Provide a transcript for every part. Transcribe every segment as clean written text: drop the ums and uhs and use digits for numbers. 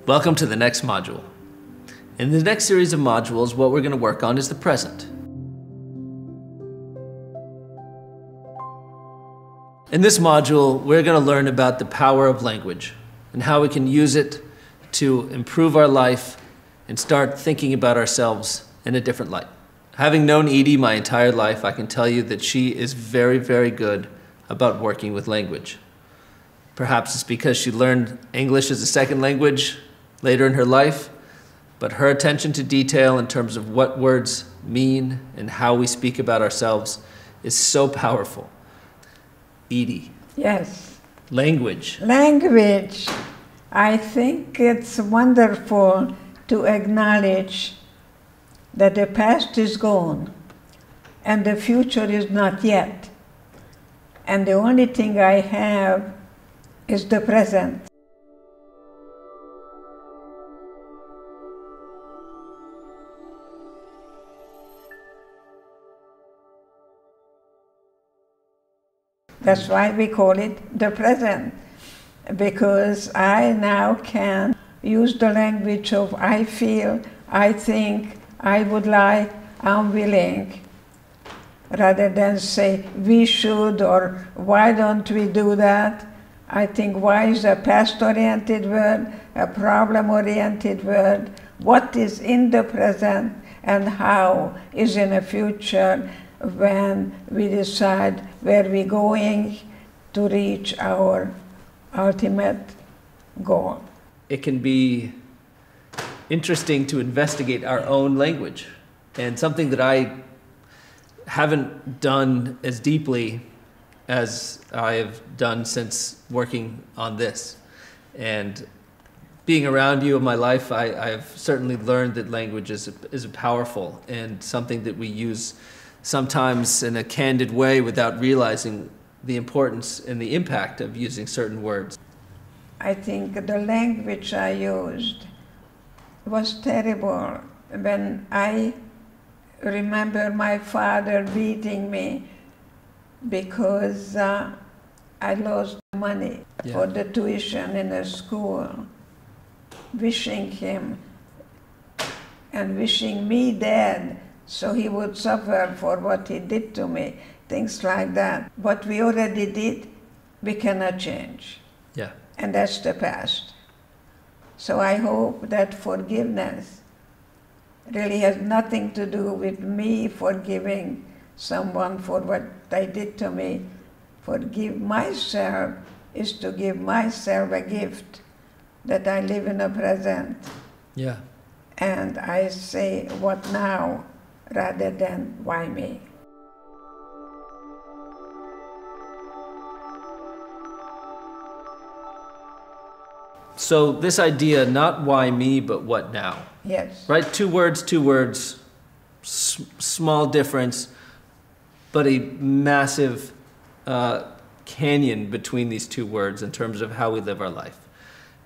Welcome to the next module. In the next series of modules, what we're going to work on is the present. In this module, we're going to learn about the power of language and how we can use it to improve our life and start thinking about ourselves in a different light. Having known Edie my entire life, I can tell you that she is very, very good about working with language. Perhaps it's because she learned English as a second language later in her life, but her attention to detail in terms of what words mean and how we speak about ourselves is so powerful. Edie. Yes. Language. Language. I think it's wonderful to acknowledge that the past is gone and the future is not yet. And the only thing I have is the present. That's why we call it the present, because I now can use the language of I feel, I think, I would like, I'm willing, rather than say we should or why don't we do that. I think why is a past-oriented word, a problem-oriented word. What is in the present and how is in the future when we decide where we're going to reach our ultimate goal. It can be interesting to investigate our own language, and something that I haven't done as deeply as I have done since working on this. And being around you in my life, I've certainly learned that language is powerful and something that we use sometimes in a candid way without realizing the importance and the impact of using certain words. I think the language I used was terrible. When I remember my father beating me because I lost money for the tuition in the school, wishing him and wishing me dead so he would suffer for what he did to me, things like that. What we already did, we cannot change. Yeah. And that's the past. So I hope that forgiveness really has nothing to do with me forgiving someone for what they did to me. Forgive myself is to give myself a gift that I live in the present. Yeah. And I say, what now, rather than why me. So this idea, not why me, but what now. Yes. Right? Two words, small difference, but a massive canyon between these two words in terms of how we live our life.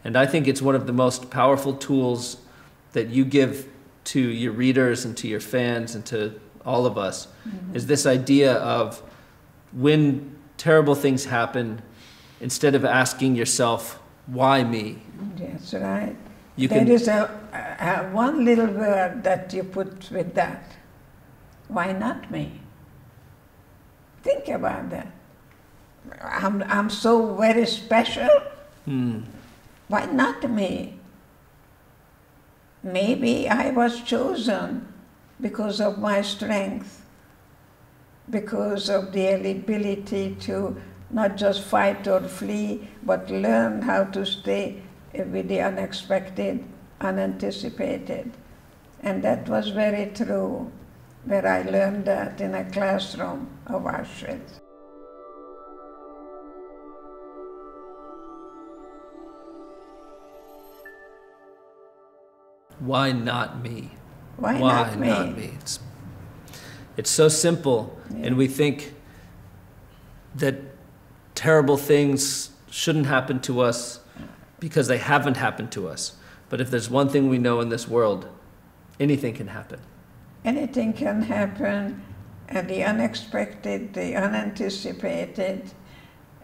And I think it's one of the most powerful tools that you give to your readers and to your fans and to all of us, is this idea of when terrible things happen, instead of asking yourself, why me? That's right. There is one little word that you put with that. Why not me? Think about that. I'm so very special. Why not me? Maybe I was chosen because of my strength, because of the ability to not just fight or flee, but learn how to stay with the unexpected, unanticipated. And that was very true, where I learned that in a classroom of Auschwitz. Why not me? Why not me? It's so simple, and we think that terrible things shouldn't happen to us because they haven't happened to us. But if there's one thing we know in this world, anything can happen. Anything can happen, and the unexpected, the unanticipated,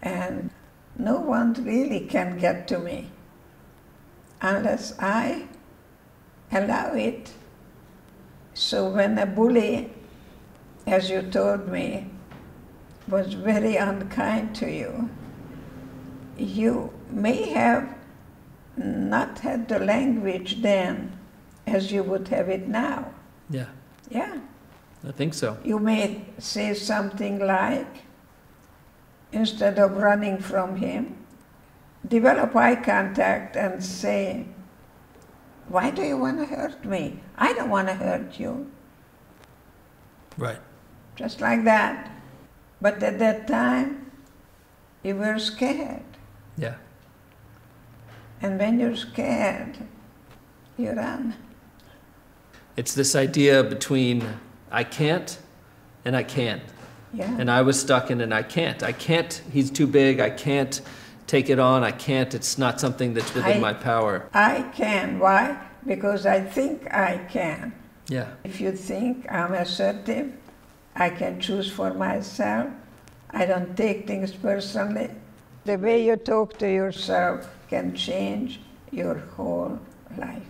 and no one really can get to me. unless I allow it. So when a bully, as you told me, was very unkind to you, you may have not had the language then as you would have it now. Yeah, Yeah. I think so. You may say something like, instead of running from him, develop eye contact and say, why do you want to hurt me? I don't want to hurt you. Right. Just like that. But at that time, you were scared. Yeah. And when you're scared, you run. It's this idea between I can't and I can. Yeah. And I was stuck in an I can't. I can't, he's too big, I can't take it on, I can't, it's not something that's within my power. I can. Why? Because I think I can. Yeah. If you think I'm assertive, I can choose for myself, I don't take things personally, the way you talk to yourself can change your whole life.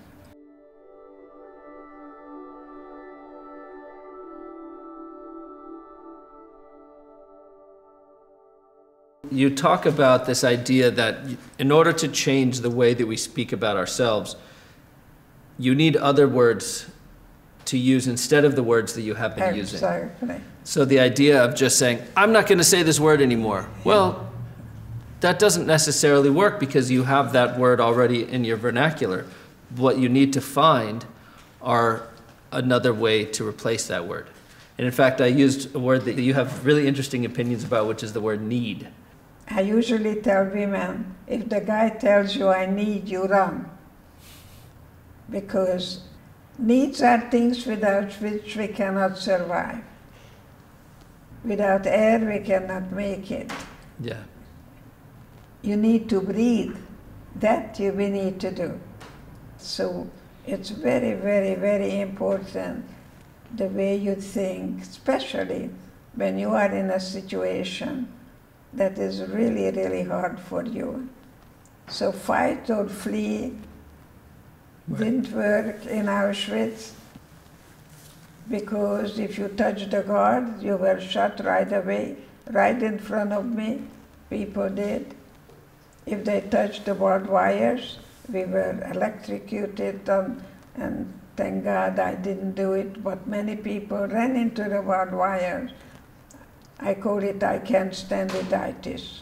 You talk about this idea that in order to change the way that we speak about ourselves, you need other words to use instead of the words that you have been using. Exactly. So the idea of just saying, I'm not going to say this word anymore. Well, that doesn't necessarily work because you have that word already in your vernacular. What you need to find are another way to replace that word. And in fact, I used a word that you have really interesting opinions about, which is the word need. I usually tell women, if the guy tells you I need, you run. Because needs are things without which we cannot survive. Without air, we cannot make it. Yeah. You need to breathe. That we need to do. So it's very, very, very important the way you think, especially when you are in a situation that is really, really hard for you. So fight or flee didn't work in Auschwitz because if you touched the guard, you were shot right away, right in front of me, people did. If they touched the barbed wires, we were electrocuted, and thank God I didn't do it, but many people ran into the barbed wires. I call it I can't stand it-itis.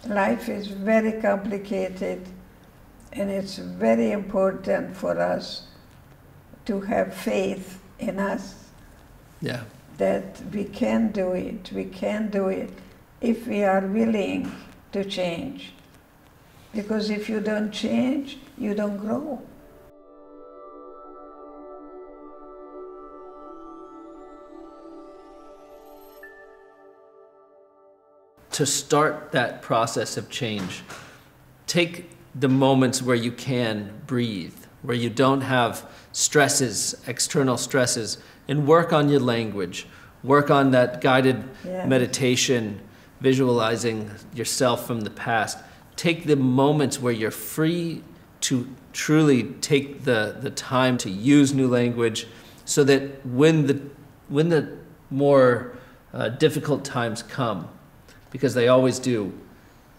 Life is very complicated, and it's very important for us to have faith in us. Yeah. That we can do it. We can do it if we are willing to change. Because if you don't change, you don't grow. To start that process of change, take the moments where you can breathe, where you don't have stresses, external stresses, and work on your language. Work on that guided meditation, visualizing yourself from the past. Take the moments where you're free to truly take the time to use new language so that when the more difficult times come, because they always do,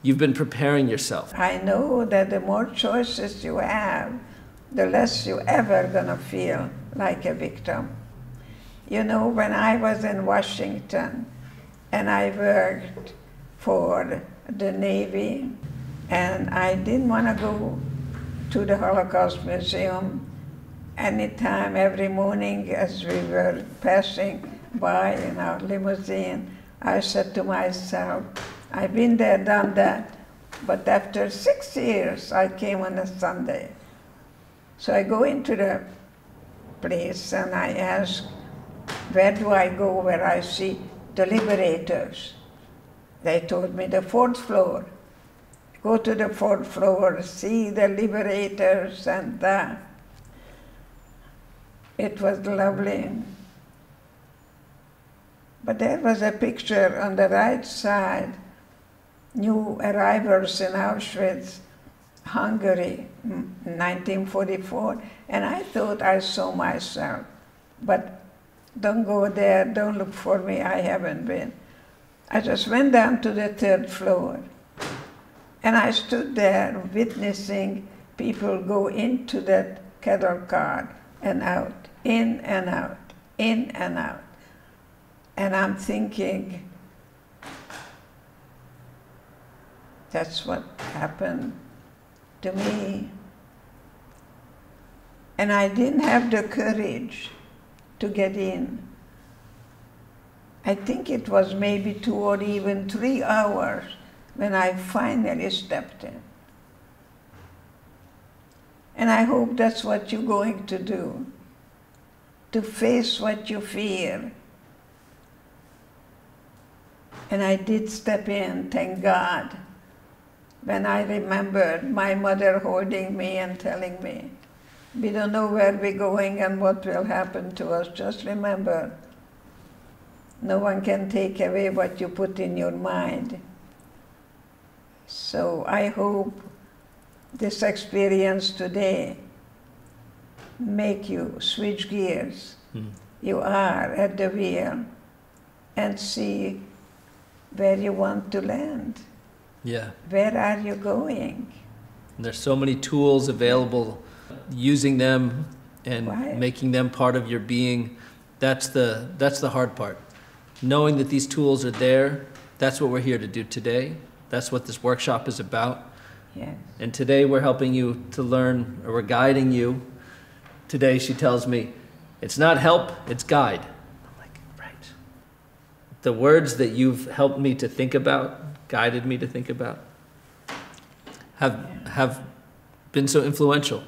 you've been preparing yourself. I know that the more choices you have, the less you're ever gonna feel like a victim. You know, when I was in Washington and I worked for the Navy, and I didn't want to go to the Holocaust Museum anytime, every morning as we were passing by in our limousine, I said to myself, I've been there, done that, but after 6 years, I came on a Sunday. So I go into the place and I ask, where do I go where I see the liberators? They told me the 4th floor. Go to the 4th floor, see the liberators, and it was lovely. But there was a picture on the right side, new arrivals in Auschwitz. Hungary, 1944, and I thought I saw myself. But don't go there, don't look for me, I haven't been. I just went down to the 3rd floor, and I stood there witnessing people go into that cattle car and out, in and out, in and out. And I'm thinking, that's what happened to me. And I didn't have the courage to get in. I think it was maybe 2 or even 3 hours when I finally stepped in. And I hope that's what you're going to do, to face what you fear. And I did step in, thank God, when I remembered my mother holding me and telling me, we don't know where we're going and what will happen to us. Just remember, no one can take away what you put in your mind. So I hope this experience today make you switch gears. You are at the wheel and see where you want to land. Yeah. Where are you going? And there's so many tools available. Using them and Right. making them part of your being, that's the hard part. Knowing that these tools are there, that's what we're here to do today. That's what this workshop is about. Yes. And today we're helping you to learn, or we're guiding you. Today she tells me, it's not help, it's guide. I'm like, right. The words that you've helped me to think about, guided me to think about, have been so influential.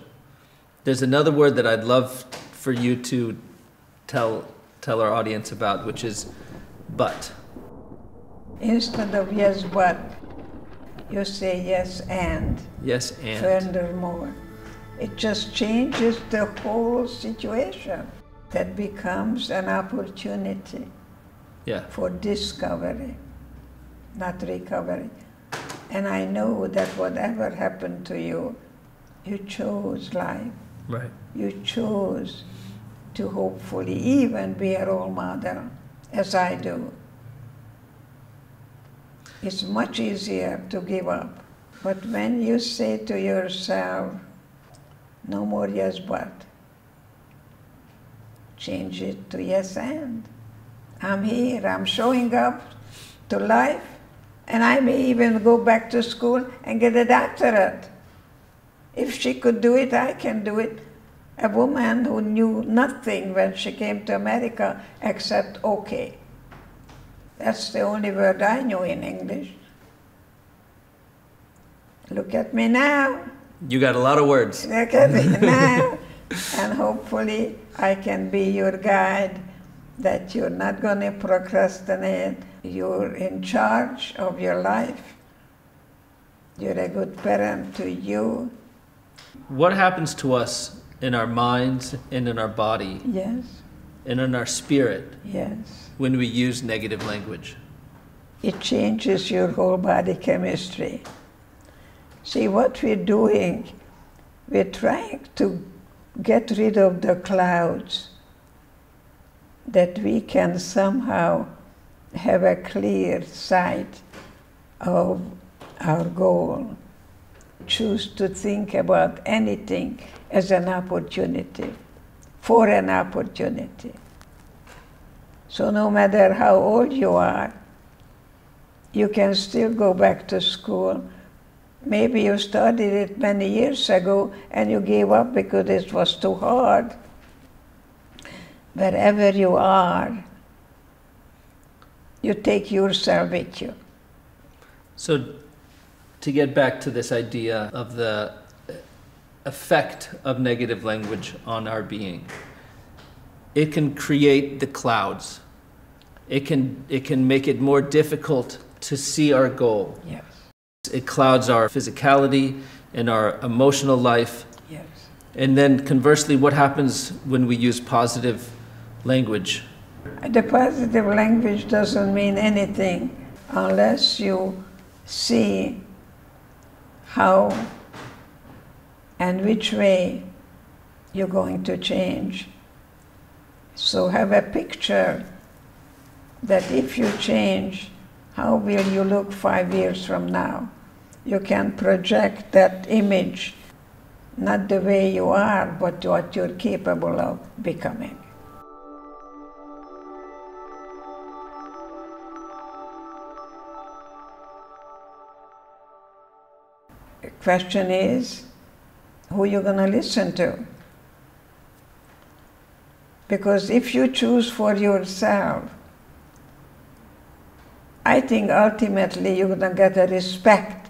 There's another word that I'd love for you to tell our audience about, which is but. Instead of yes, but, you say yes, and. Yes, and. Furthermore. It just changes the whole situation. That becomes an opportunity Yeah. for discovery, not recovery. And I know that whatever happened to you, you chose life. Right. You chose to hopefully even be a role model, as I do. It's much easier to give up. But when you say to yourself, no more yes but, change it to yes and. I'm here, I'm showing up to life, and I may even go back to school and get a doctorate. If she could do it, I can do it. A woman who knew nothing when she came to America except okay. That's the only word I knew in English. Look at me now. You got a lot of words. Look at me now. And hopefully I can be your guide, that you're not going to procrastinate. You're in charge of your life. You're a good parent to you. What happens to us in our minds and in our body Yes, and in our spirit yes. when we use negative language? It changes your whole body chemistry. See, what we're doing, we're trying to get rid of the clouds, that we can somehow have a clear sight of our goal. Choose to think about anything as an opportunity, for an opportunity. So no matter how old you are, you can still go back to school. Maybe you studied it many years ago and you gave up because it was too hard. Wherever you are, you take yourself with you. So to get back to this idea of the effect of negative language on our being, it can create the clouds. It can make it more difficult to see our goal. Yes, It clouds our physicality and our emotional life. yes. And then conversely, what happens when we use positive language? The positive language doesn't mean anything unless you see how and which way you're going to change. So have a picture that if you change, how will you look 5 years from now? You can project that image, not the way you are, but what you're capable of becoming. The question is, who you're going to listen to? Because if you choose for yourself, I think ultimately you're going to get a respect,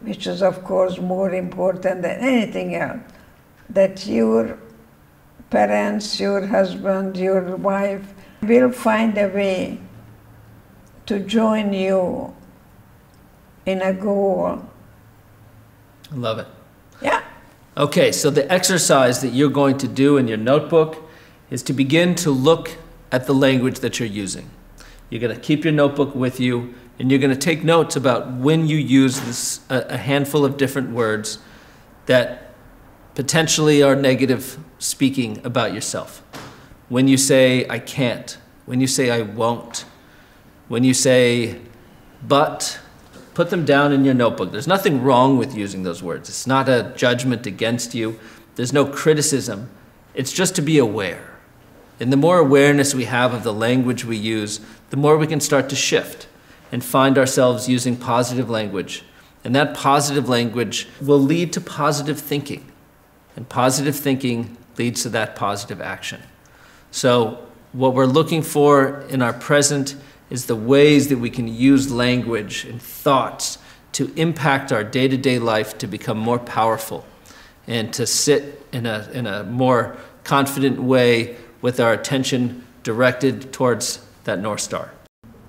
which is of course more important than anything else, that your parents, your husband, your wife will find a way to join you in a goal. I love it. Yeah. Okay, so the exercise that you're going to do in your notebook is to begin to look at the language that you're using. You're going to keep your notebook with you, and you're going to take notes about when you use this, a handful of different words that potentially are negative speaking about yourself. When you say, I can't, when you say, I won't, when you say, but, put them down in your notebook. There's nothing wrong with using those words. It's not a judgment against you. There's no criticism. It's just to be aware. And the more awareness we have of the language we use, the more we can start to shift and find ourselves using positive language. And that positive language will lead to positive thinking. And positive thinking leads to that positive action. So what we're looking for in our present is the ways that we can use language and thoughts to impact our day-to-day life to become more powerful and to sit in a more confident way with our attention directed towards that North Star.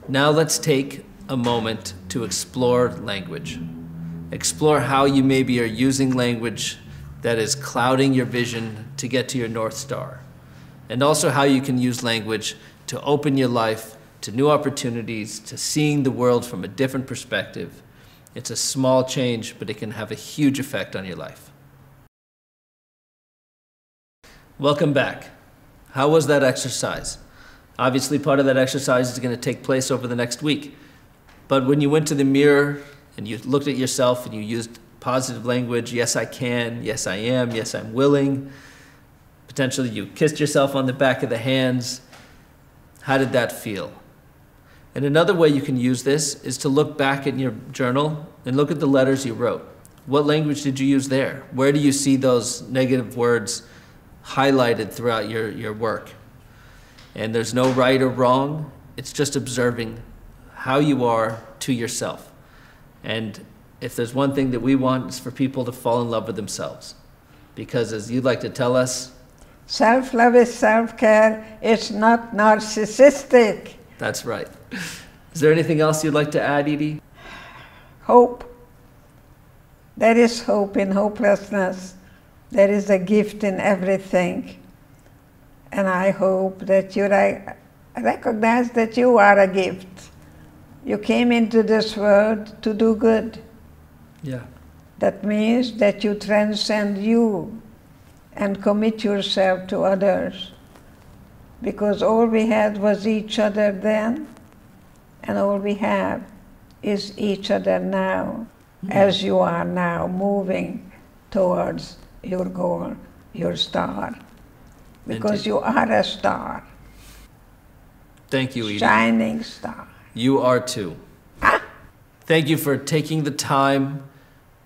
Now let's take a moment to explore language. Explore how you maybe are using language that is clouding your vision to get to your North Star. And also how you can use language to open your life to new opportunities, to seeing the world from a different perspective. It's a small change, but it can have a huge effect on your life. Welcome back. How was that exercise? Obviously, part of that exercise is going to take place over the next week. But when you went to the mirror and you looked at yourself and you used positive language, yes, I can, yes, I am, yes, I'm willing. Potentially you kissed yourself on the back of the hands. How did that feel? And another way you can use this is to look back in your journal and look at the letters you wrote. What language did you use there? Where do you see those negative words highlighted throughout your work? And there's no right or wrong. It's just observing how you are to yourself. And if there's one thing that we want, it's for people to fall in love with themselves. Because as you'd like to tell us, self-love is self-care. It's not narcissistic. That's right. Is there anything else you'd like to add, Edie? Hope. There is hope in hopelessness. There is a gift in everything. And I hope that you recognize that you are a gift. You came into this world to do good. Yeah. That means that you transcend you and commit yourself to others. Because all we had was each other then, and all we have is each other now, as you are now moving towards your goal, your star. Because you are a star. Thank you, Edie. Shining star. You are too. Ah. Thank you for taking the time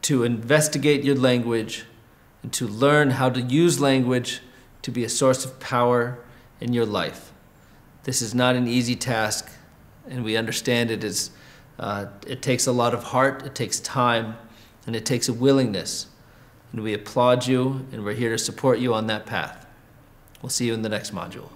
to investigate your language and to learn how to use language to be a source of power in your life. This is not an easy task, and we understand it is. It takes a lot of heart, it takes time, and it takes a willingness. And we applaud you, and we're here to support you on that path. We'll see you in the next module.